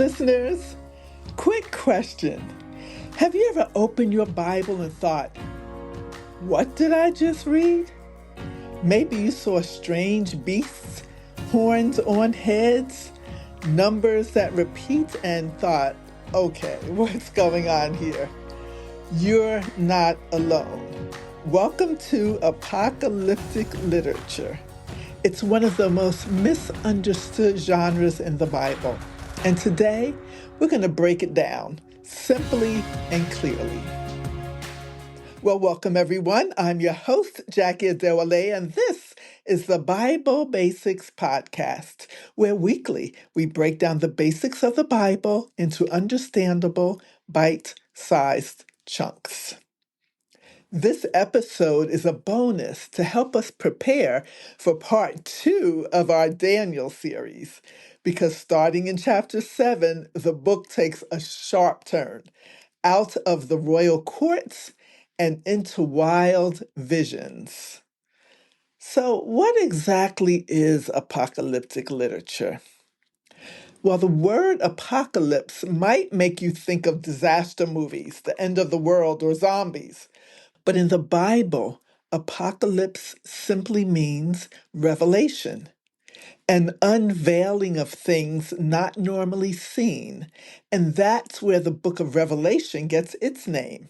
listeners. Quick question. Have you ever opened your Bible and thought, what did I just read? Maybe you saw strange beasts, horns on heads, numbers that repeat, and thought, okay, what's going on here? You're not alone. Welcome to apocalyptic literature. It's one of the most misunderstood genres in the Bible. And today, we're going to break it down simply and clearly. Well, welcome everyone. I'm your host, Jackie Adewale, and this is the Bible Basics Podcast, where weekly we break down the basics of the Bible into understandable, bite-sized chunks. This episode is a bonus to help us prepare for part 2 of our Daniel series, because starting in chapter 7, the book takes a sharp turn out of the royal courts and into wild visions. So, what exactly is apocalyptic literature? Well, the word apocalypse might make you think of disaster movies, the end of the world, or zombies. But in the Bible, apocalypse simply means revelation, an unveiling of things not normally seen. And that's where the book of Revelation gets its name.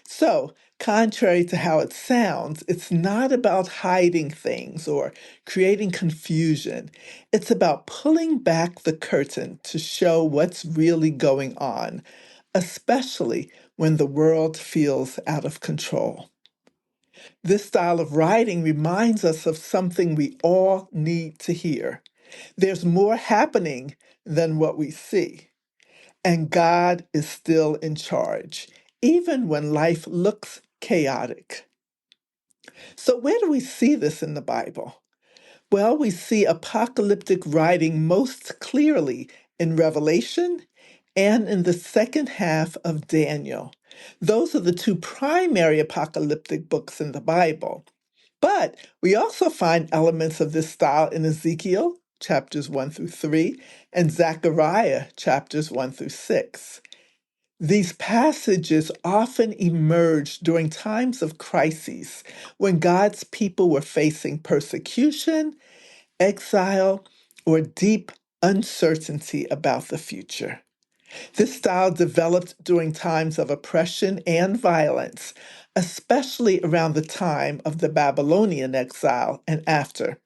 So, contrary to how it sounds, it's not about hiding things or creating confusion. It's about pulling back the curtain to show what's really going on, especially when the world feels out of control. This style of writing reminds us of something we all need to hear. There's more happening than what we see, and God is still in charge, even when life looks chaotic. So, where do we see this in the Bible? Well, we see apocalyptic writing most clearly in Revelation and in the second half of Daniel. Those are the two primary apocalyptic books in the Bible. But we also find elements of this style in Ezekiel, chapters 1 through 3, and Zechariah, chapters 1 through 6. These passages often emerged during times of crises when God's people were facing persecution, exile, or deep uncertainty about the future. This style developed during times of oppression and violence, especially around the time of the Babylonian exile and after.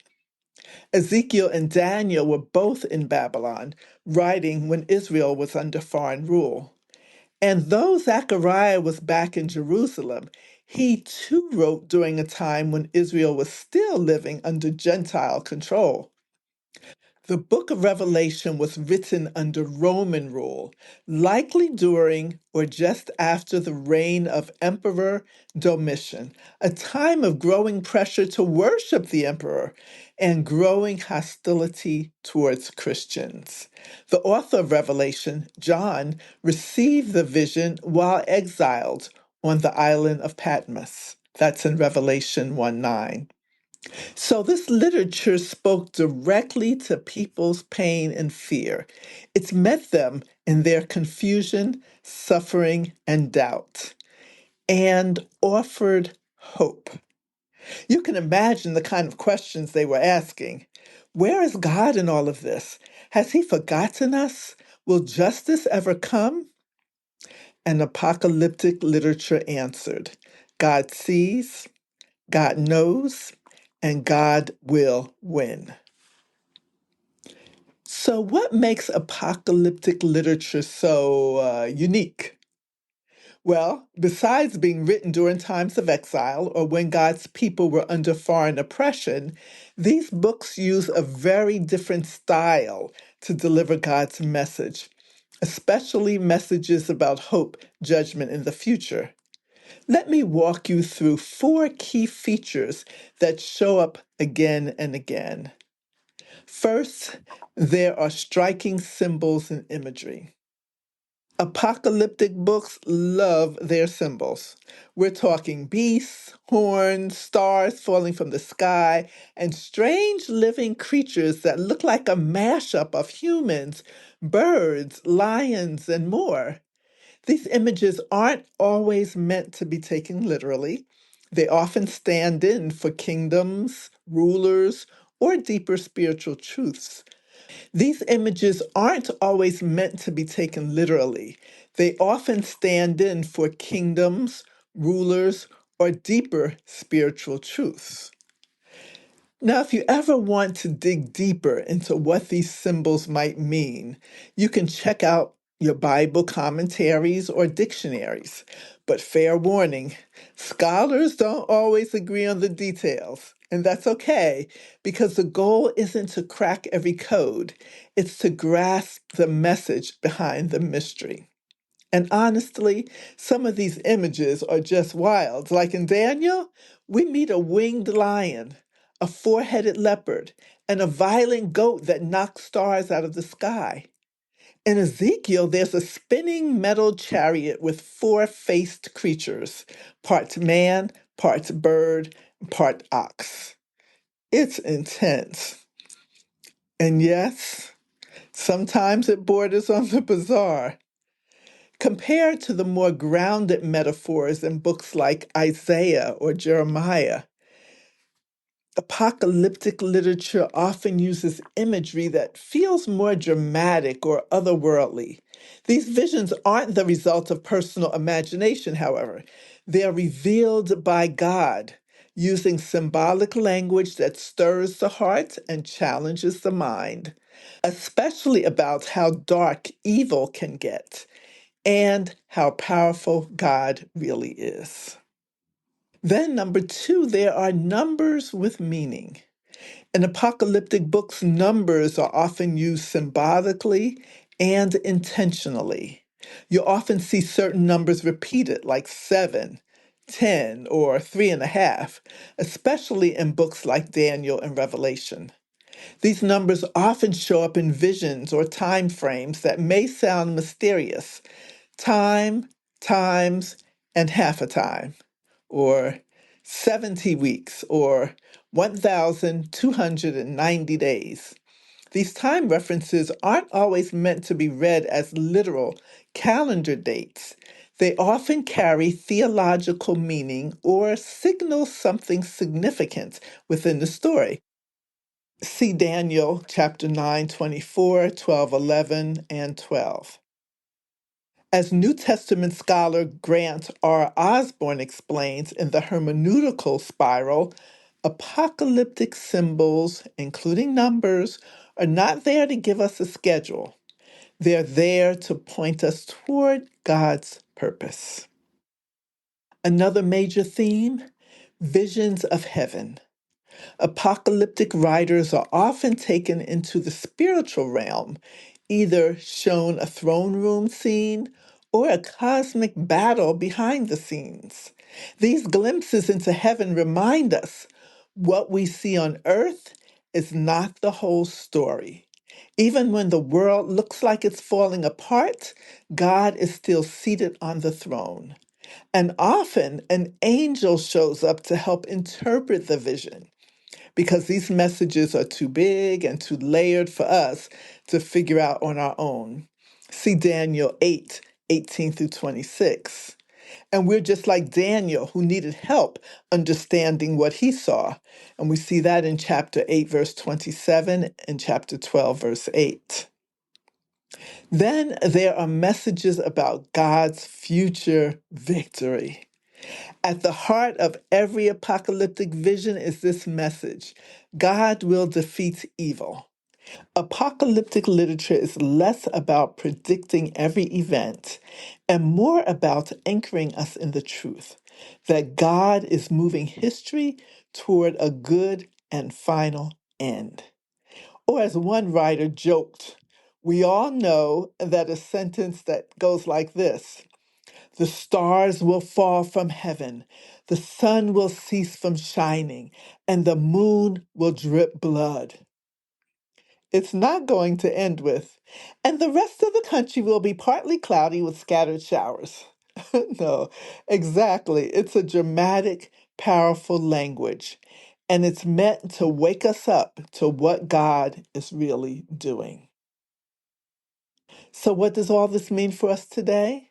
Ezekiel and Daniel were both in Babylon, writing when Israel was under foreign rule. And though Zechariah was back in Jerusalem, he too wrote during a time when Israel was still living under Gentile control. The book of Revelation was written under Roman rule, likely during or just after the reign of Emperor Domitian, a time of growing pressure to worship the emperor and growing hostility towards Christians. The author of Revelation, John, received the vision while exiled on the island of Patmos. That's in Revelation 1:9. So, this literature spoke directly to people's pain and fear. It's met them in their confusion, suffering, and doubt, and offered hope. You can imagine the kind of questions they were asking. Where is God in all of this? Has he forgotten us? Will justice ever come? And apocalyptic literature answered, God sees, God knows, and God will win. So, what makes apocalyptic literature so unique? Well, besides being written during times of exile or when God's people were under foreign oppression, these books use a very different style to deliver God's message, especially messages about hope, judgment, and the future. Let me walk you through 4 key features that show up again and again. First, there are striking symbols and imagery. Apocalyptic books love their symbols. We're talking beasts, horns, stars falling from the sky, and strange living creatures that look like a mashup of humans, birds, lions, and more. These images aren't always meant to be taken literally. They often stand in for kingdoms, rulers, or deeper spiritual truths. These images aren't always meant to be taken literally. They often stand in for kingdoms, rulers, or deeper spiritual truths. Now, if you ever want to dig deeper into what these symbols might mean, you can check out your Bible commentaries or dictionaries. But fair warning, scholars don't always agree on the details. And that's okay, because the goal isn't to crack every code, it's to grasp the message behind the mystery. And honestly, some of these images are just wild. Like in Daniel, we meet a winged lion, a four-headed leopard, and a violent goat that knocks stars out of the sky. In Ezekiel, there's a spinning metal chariot with four-faced creatures, part man, part bird, part ox. It's intense. And yes, sometimes it borders on the bizarre. Compared to the more grounded metaphors in books like Isaiah or Jeremiah, apocalyptic literature often uses imagery that feels more dramatic or otherworldly. These visions aren't the result of personal imagination, however. They are revealed by God, using symbolic language that stirs the heart and challenges the mind, especially about how dark evil can get and how powerful God really is. Then, number two, there are numbers with meaning. In apocalyptic books, numbers are often used symbolically and intentionally. You often see certain numbers repeated, like 7, 10, or 3.5, especially in books like Daniel and Revelation. These numbers often show up in visions or time frames that may sound mysterious. Time, times, and half a time, or 70 weeks, or 1,290 days. These time references aren't always meant to be read as literal calendar dates. They often carry theological meaning or signal something significant within the story. See Daniel chapter 9, 24, 12, 11, and 12. As New Testament scholar Grant R. Osborne explains in the hermeneutical spiral, apocalyptic symbols, including numbers, are not there to give us a schedule. They're there to point us toward God's purpose. Another major theme, visions of heaven. Apocalyptic writers are often taken into the spiritual realm, either shown a throne room scene or a cosmic battle behind the scenes. These glimpses into heaven remind us what we see on earth is not the whole story. Even when the world looks like it's falling apart, God is still seated on the throne. And often an angel shows up to help interpret the vision because these messages are too big and too layered for us to figure out on our own. See Daniel 8, 18 through 26. And we're just like Daniel, who needed help understanding what he saw. And we see that in chapter 8, verse 27, and chapter 12, verse 8. Then there are messages about God's future victory. At the heart of every apocalyptic vision is this message: God will defeat evil. Apocalyptic literature is less about predicting every event and more about anchoring us in the truth that God is moving history toward a good and final end. Or, as one writer joked, we all know that a sentence that goes like this: the stars will fall from heaven, the sun will cease from shining, and the moon will drip blood. It's not going to end with, and the rest of the country will be partly cloudy with scattered showers. No, exactly. It's a dramatic, powerful language, and it's meant to wake us up to what God is really doing. So, what does all this mean for us today?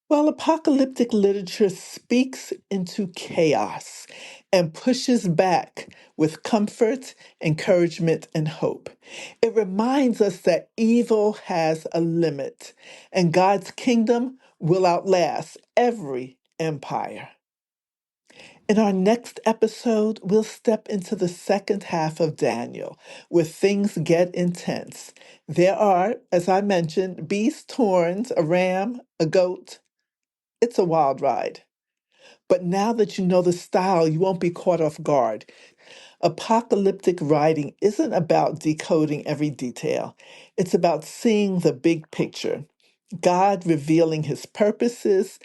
Well, apocalyptic literature speaks into chaos and pushes back with comfort, encouragement, and hope. It reminds us that evil has a limit and God's kingdom will outlast every empire. In our next episode, we'll step into the second half of Daniel, where things get intense. There are, as I mentioned, beasts, horns, a ram, a goat. It's a wild ride. But now that you know the style, you won't be caught off guard. Apocalyptic writing isn't about decoding every detail, it's about seeing the big picture. God revealing his purposes,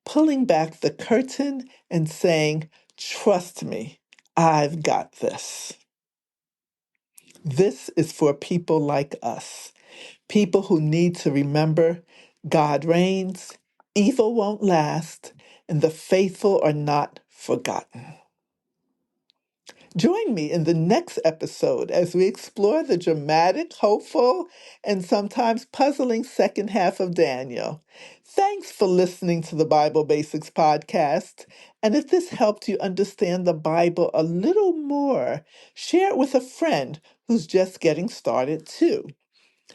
pulling back the curtain, and saying, "Trust me, I've got this." This is for people like us, people who need to remember God reigns, evil won't last, and the faithful are not forgotten. Join me in the next episode as we explore the dramatic, hopeful, and sometimes puzzling second half of Daniel. Thanks for listening to the Bible Basics podcast. And if this helped you understand the Bible a little more, share it with a friend who's just getting started too.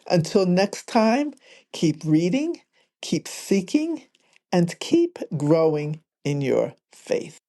Until next time, keep reading, keep seeking, and keep growing in your faith.